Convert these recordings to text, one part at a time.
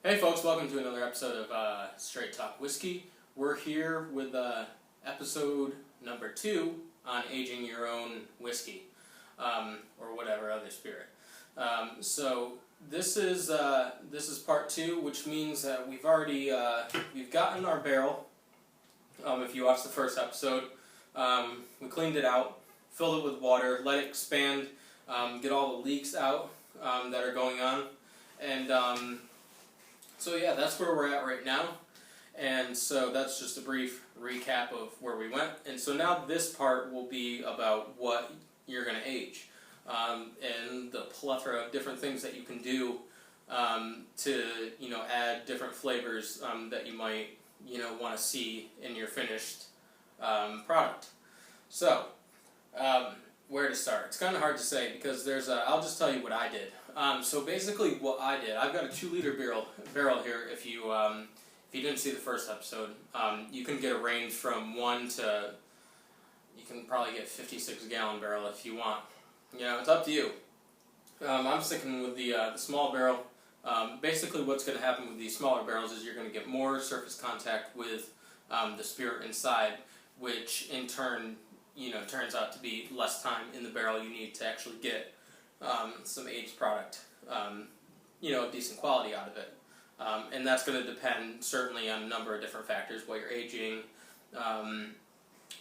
Hey folks, welcome to another episode of Straight Talk Whiskey. We're here with episode number 2 on aging your own whiskey, or whatever other spirit. So this is part 2, which means that we've gotten our barrel. If you watched the first episode, we cleaned it out, filled it with water, let it expand, get all the leaks out that are going on, and so yeah, that's where we're at right now, and so that's just a brief recap of where we went. And so now this part will be about what you're going to age, and the plethora of different things that you can do to add different flavors that you might want to see in your finished product. So where to start? It's kind of hard to say because I'll just tell you what I did. So basically what I did, I've got a 2-liter barrel here. If you didn't see the first episode, you can get a range from 1 to, you can probably get 56-gallon barrel if you want. It's up to you. I'm sticking with the small barrel. Basically what's going to happen with these smaller barrels is you're going to get more surface contact with the spirit inside, which in turn turns out to be less time in the barrel you need to actually get some aged product, of decent quality out of it. And that's going to depend certainly on a number of different factors. What you're aging,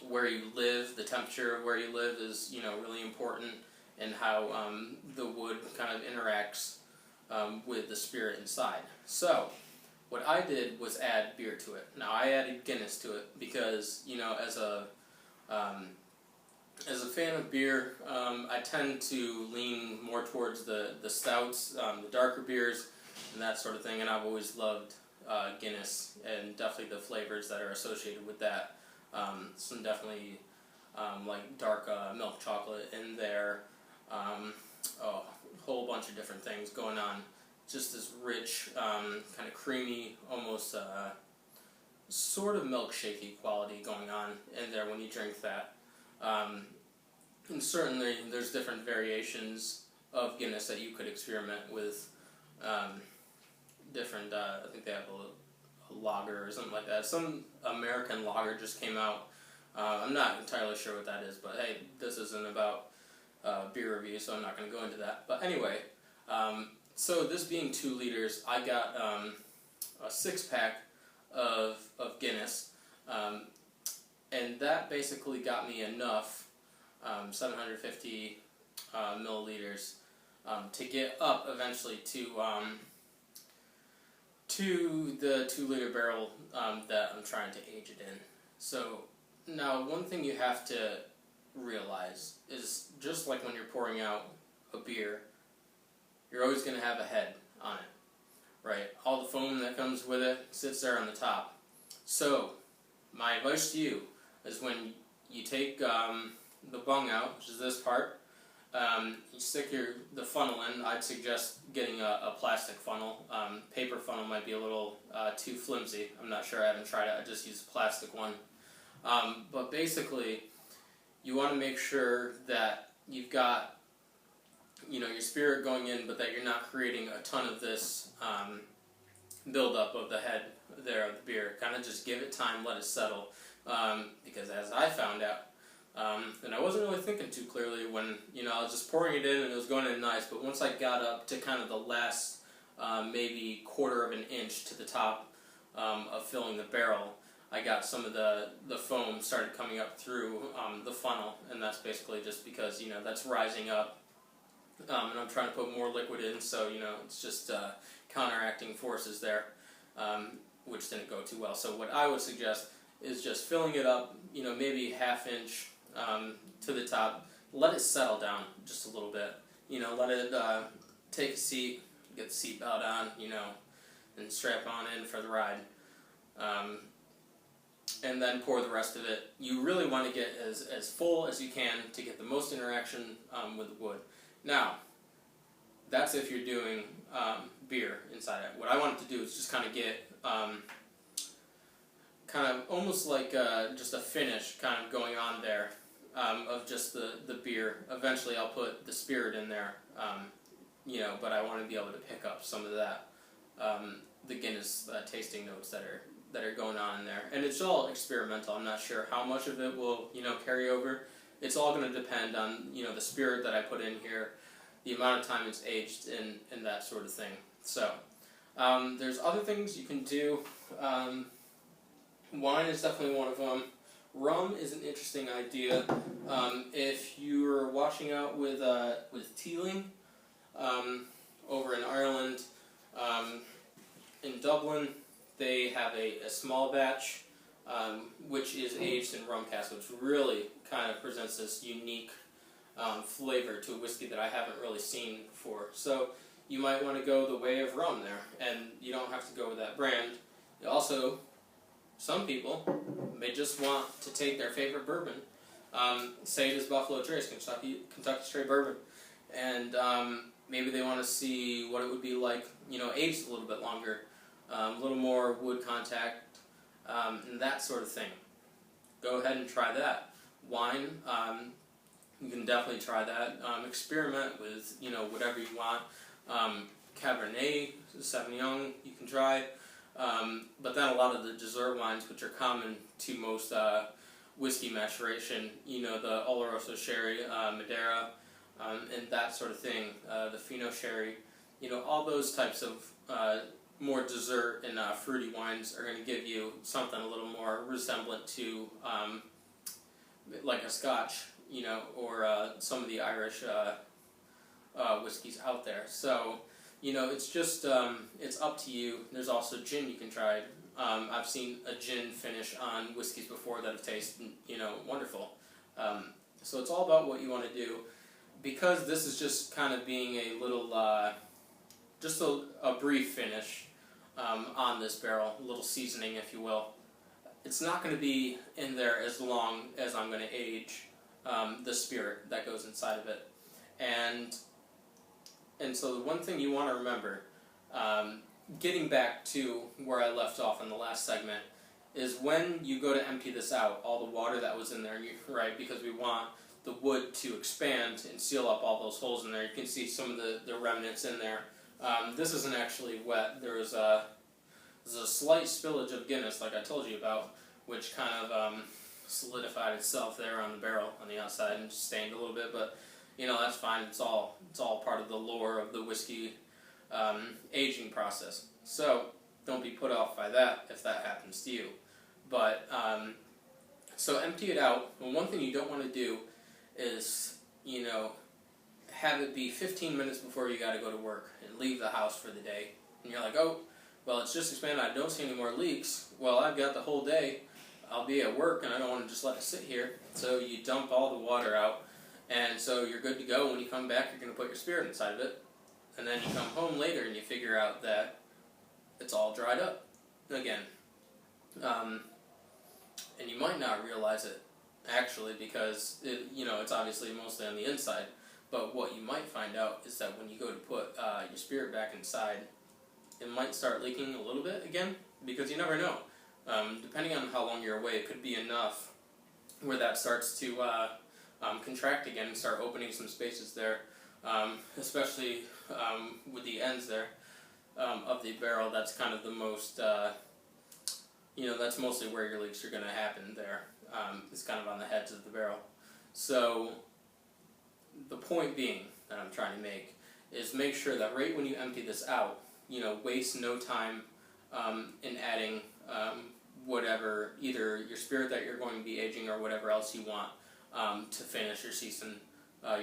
where you live, the temperature of where you live is really important, and how the wood kind of interacts with the spirit inside. So what I did was add beer to it. Now I added Guinness to it because as a fan of beer, I tend to lean more towards the stouts, the darker beers, and that sort of thing, and I've always loved Guinness, and definitely the flavors that are associated with that. Some definitely like dark milk chocolate in there, a whole bunch of different things going on. Just this rich, kind of creamy, almost sort of milkshakey quality going on in there when you drink that. And certainly there's different variations of Guinness that you could experiment with. Different, I think they have a lager or something like that. Some American lager just came out. I'm not entirely sure what that is, but hey, this isn't about beer review, so I'm not going to go into that. But anyway, so this being 2 liters, I got a 6-pack of Guinness. And that basically got me enough, 750 milliliters, to get up eventually to the 2-liter barrel that I'm trying to age it in. So now one thing you have to realize is, just like when you're pouring out a beer, you're always going to have a head on it, right? All the foam that comes with it sits there on the top. So my advice to you is, when you take the bung out, which is this part, you stick the funnel in. I'd suggest getting a plastic funnel. Paper funnel might be a little too flimsy. I'm not sure, I haven't tried it. I just use a plastic one. But basically, you want to make sure that you've got your spirit going in, but that you're not creating a ton of this buildup of the head there of the beer. Kind of just give it time, let it settle. Because as I found out, and I wasn't really thinking too clearly when, I was just pouring it in and it was going in nice, but once I got up to kind of the last, maybe 1/4 of an inch to the top of filling the barrel, I got some of the foam started coming up through the funnel, and that's basically just because, that's rising up, and I'm trying to put more liquid in, so, it's just counteracting forces there, which didn't go too well. So what I would suggest is just filling it up, maybe 1/2 inch to the top. Let it settle down just a little bit. Let it take a seat, get the seatbelt on, and strap on in for the ride. And then pour the rest of it. You really want to get as full as you can to get the most interaction with the wood. Now, that's if you're doing beer inside it. What I wanted to do is just kind of get kind of almost like just a finish kind of going on there of just the beer. Eventually I'll put the spirit in there, but I want to be able to pick up some of that the Guinness tasting notes that are going on in there. And it's all experimental. I'm not sure how much of it will, carry over. It's all going to depend on, the spirit that I put in here, the amount of time it's aged, and that sort of thing. So, there's other things you can do. Wine is definitely one of them. Rum is an interesting idea. If you're washing out with Teeling over in Ireland, in Dublin, they have a small batch, which is aged in rum cask, which really kind of presents this unique flavor to a whiskey that I haven't really seen before. So you might want to go the way of rum there, and you don't have to go with that brand. Also, some people may just want to take their favorite bourbon, say it is Buffalo Trace, Kentucky Straight Bourbon, and maybe they want to see what it would be like, aged a little bit longer, a little more wood contact, and that sort of thing. Go ahead and try that. Wine, you can definitely try that. Experiment with, whatever you want. Cabernet, Sauvignon, you can try. But then a lot of the dessert wines, which are common to most whiskey maturation, the Oloroso sherry, Madeira, and that sort of thing, the Fino sherry, all those types of more dessert and fruity wines are going to give you something a little more resemblant to like a Scotch, or some of the Irish whiskeys out there. So, it's just, it's up to you. There's also gin you can try. I've seen a gin finish on whiskeys before that have tasted, wonderful. So it's all about what you want to do. Because this is just kind of being a little, just a brief finish on this barrel, a little seasoning, if you will. It's not going to be in there as long as I'm going to age the spirit that goes inside of it. And so the one thing you want to remember, getting back to where I left off in the last segment, is when you go to empty this out, all the water that was in there, right, because we want the wood to expand and seal up all those holes in there. You can see some of the remnants in there. This isn't actually wet. There's a slight spillage of Guinness, like I told you about, which kind of solidified itself there on the barrel on the outside and stained a little bit, but that's fine. It's all part of the lore of the whiskey aging process. So don't be put off by that if that happens to you. But so empty it out. And one thing you don't want to do is have it be 15 minutes before you got to go to work and leave the house for the day. And you're like, oh, well, it's just expanded. I don't see any more leaks. Well, I've got the whole day. I'll be at work, and I don't want to just let it sit here. So you dump all the water out. And so you're good to go. When you come back, you're going to put your spirit inside of it. And then you come home later and you figure out that it's all dried up again. And you might not realize it, actually, because it's obviously mostly on the inside. But what you might find out is that when you go to put your spirit back inside, it might start leaking a little bit again, because you never know. Depending on how long you're away, it could be enough where that starts to contract again and start opening some spaces there, especially with the ends there of the barrel. That's kind of the most, that's mostly where your leaks are going to happen there. It's kind of on the heads of the barrel. So the point being that I'm trying to make is make sure that right when you empty this out, waste no time in adding whatever, either your spirit that you're going to be aging or whatever else you want to finish or season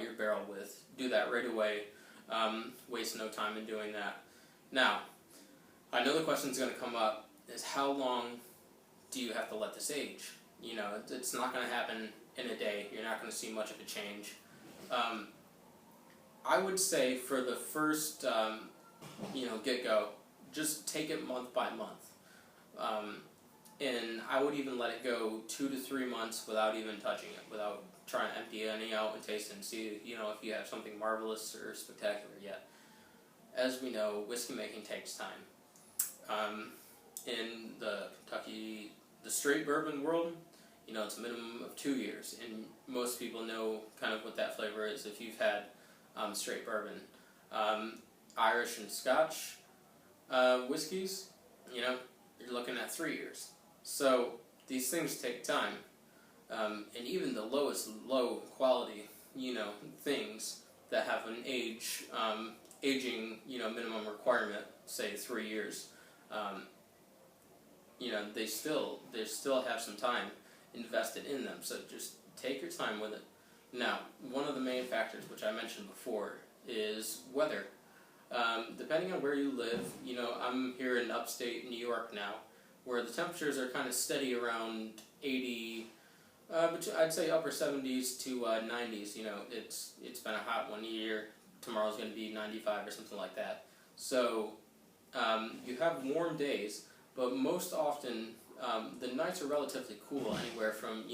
your barrel with. Do that right away. Waste no time in doing that. Now, I know the question's going to come up is how long do you have to let this age? It's not going to happen in a day. You're not going to see much of a change. I would say for the first, get-go, just take it month by month. And I would even let it go 2 to 3 months without even touching it, without trying to empty any out and taste it and see, if you have something marvelous or spectacular yet. As we know, whiskey making takes time. In the Kentucky, the straight bourbon world, it's a minimum of 2 years, and most people know kind of what that flavor is if you've had straight bourbon. Irish and Scotch, Whiskeys, you're looking at 3 years. So these things take time, and even the lowest low quality, things that have an aging, minimum requirement, say 3 years, they still have some time invested in them. So just take your time with it. Now, one of the main factors, which I mentioned before, is weather. Depending on where you live, I'm here in upstate New York now, where the temperatures are kind of steady around 80, but I'd say upper 70s to 90s. It's been a hot one year. Tomorrow's going to be 95 or something like that. So you have warm days, but most often the nights are relatively cool, anywhere from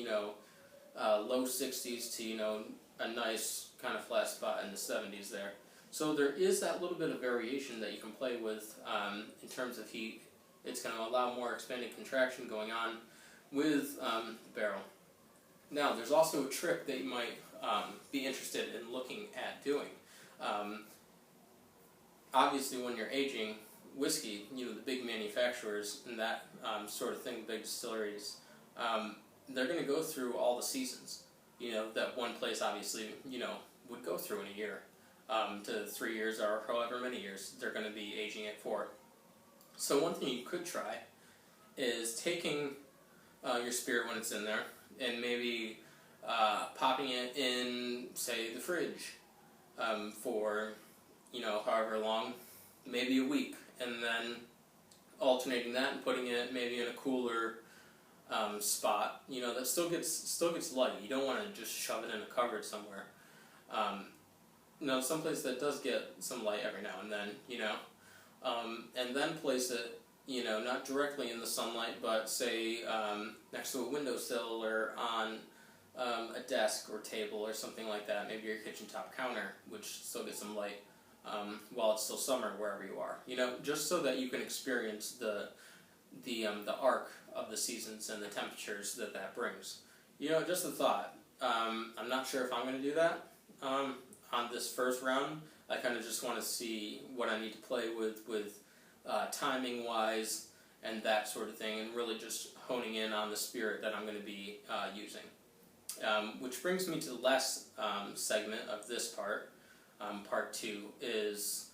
low 60s to a nice kind of flat spot in the 70s there. So there is that little bit of variation that you can play with in terms of heat. It's going to allow more expanding contraction going on with the barrel. Now, there's also a trick that you might be interested in looking at doing. Obviously, when you're aging whiskey, the big manufacturers and that sort of thing, big distilleries, they're going to go through all the seasons, that one place obviously, would go through in a year, to 3 years or however many years they're going to be aging it for. So one thing you could try is taking your spirit when it's in there and maybe popping it in, say, the fridge for, however long, maybe a week, and then alternating that and putting it maybe in a cooler spot, that still gets light. You don't want to just shove it in a cupboard somewhere. Someplace that does get some light every now and then, and then place it, not directly in the sunlight, but say next to a windowsill or on a desk or table or something like that, maybe your kitchen top counter, which still gets some light while it's still summer wherever you are. Just so that you can experience the arc of the seasons and the temperatures that brings. Just a thought. I'm not sure if I'm going to do that on this first round. I kind of just want to see what I need to play with timing wise and that sort of thing, and really just honing in on the spirit that I'm going to be using. Which brings me to the last segment of this part. Part 2 is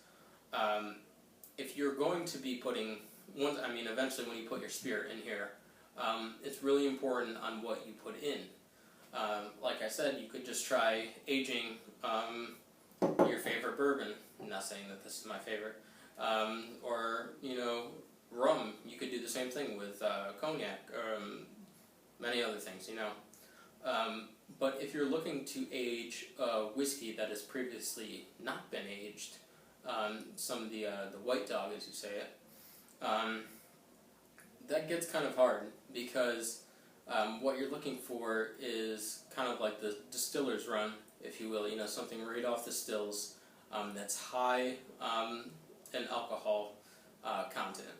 if you're going to be putting eventually when you put your spirit in here, it's really important on what you put in. Like I said, you could just try aging your favorite bourbon. I'm not saying that this is my favorite. Or, rum. You could do the same thing with cognac, many other things, But if you're looking to age whiskey that has previously not been aged, some of the white dog, as you say it, that gets kind of hard because what you're looking for is kind of like the distiller's run, if you will, something right off the stills that's high in alcohol content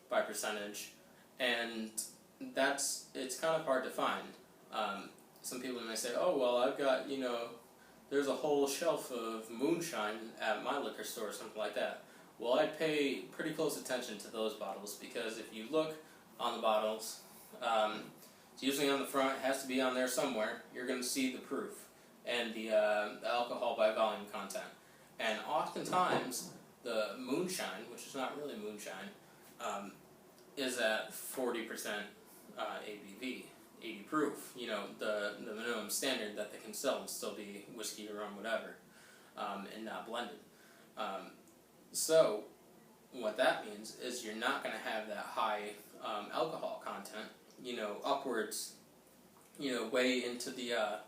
by percentage, and it's kind of hard to find. Some people may say, oh, well, I've got, there's a whole shelf of moonshine at my liquor store or something like that. Well, I'd pay pretty close attention to those bottles, because if you look on the bottles, it's usually on the front, it has to be on there somewhere, you're going to see the proof and the alcohol by volume content. And oftentimes, the moonshine, which is not really moonshine, is at 40% ABV, 80 proof. The minimum standard that they can sell would still be whiskey or rum, whatever, and not blended. So what that means is you're not going to have that high alcohol content, upwards, way into the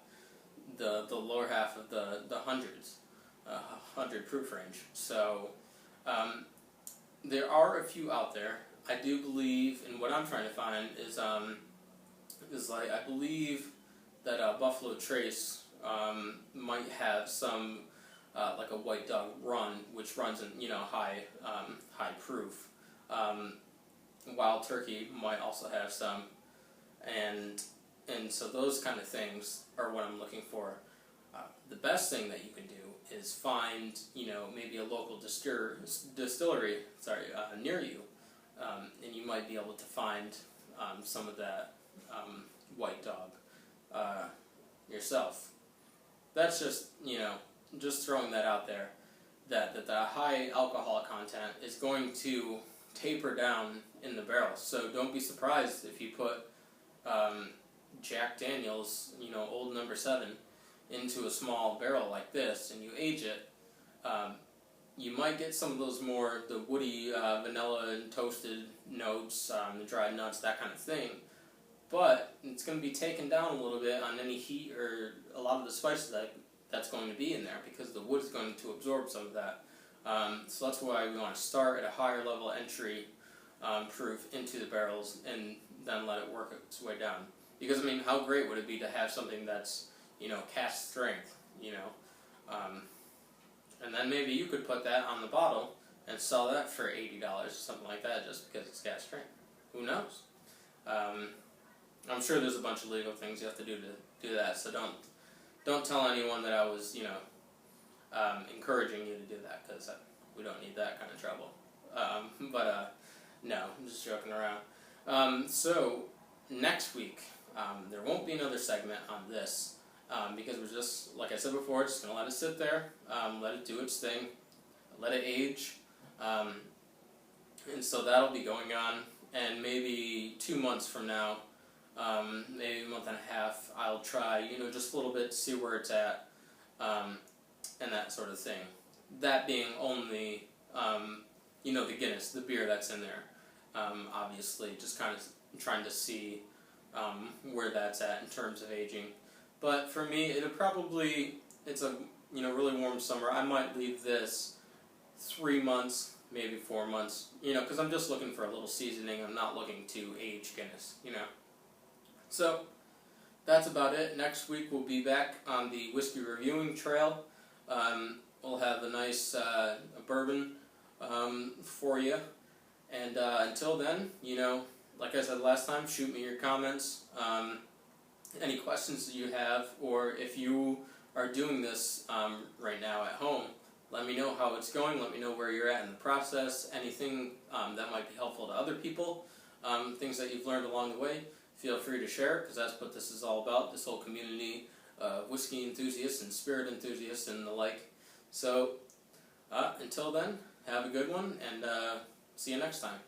lower half of the hundreds, 100 proof range. So there are a few out there. I do believe, and what I'm trying to find is I believe that Buffalo Trace might have some like a White Dog Run, which runs in high proof. Wild Turkey might also have some, and so those kind of things are what I'm looking for. The best thing that you can do is find, maybe a local distillery, near you, and you might be able to find some of that White Dog yourself. That's just throwing that out there, that the high alcohol content is going to taper down in the barrel. So don't be surprised if you put Jack Daniel's, Old No. 7 into a small barrel like this and you age it. You might get some of those the woody vanilla and toasted notes, the dried nuts, that kind of thing. But it's going to be taken down a little bit on any heat or a lot of the spices that's going to be in there, because the wood is going to absorb some of that. So that's why we want to start at a higher level entry proof into the barrels and then let it work its way down. Because, how great would it be to have something that's, cask strength, and then maybe you could put that on the bottle and sell that for $80 or something like that, just because it's cask strength. Who knows? I'm sure there's a bunch of legal things you have to do to do that, so don't tell anyone that I was, encouraging you to do that, because we don't need that kind of trouble. No, I'm just joking around. So, next week, there won't be another segment on this, because we're just, like I said before, just going to let it sit there, let it do its thing, let it age, and so that'll be going on, and maybe 2 months from now, maybe a month and a half, I'll try, just a little bit to see where it's at, and that sort of thing. That being only, the Guinness, the beer that's in there. Obviously, just kind of trying to see where that's at in terms of aging. But for me, it's a really warm summer. I might leave this 3 months, maybe 4 months, because I'm just looking for a little seasoning. I'm not looking to age Guinness, So, that's about it. Next week we'll be back on the whiskey reviewing trail. We'll have a nice bourbon for you. And until then, like I said last time, shoot me your comments. Any questions that you have, or if you are doing this right now at home, let me know how it's going. Let me know where you're at in the process. Anything that might be helpful to other people. Things that you've learned along the way. Feel free to share it, because that's what this is all about, this whole community of whiskey enthusiasts and spirit enthusiasts and the like. So, until then, have a good one, and see you next time.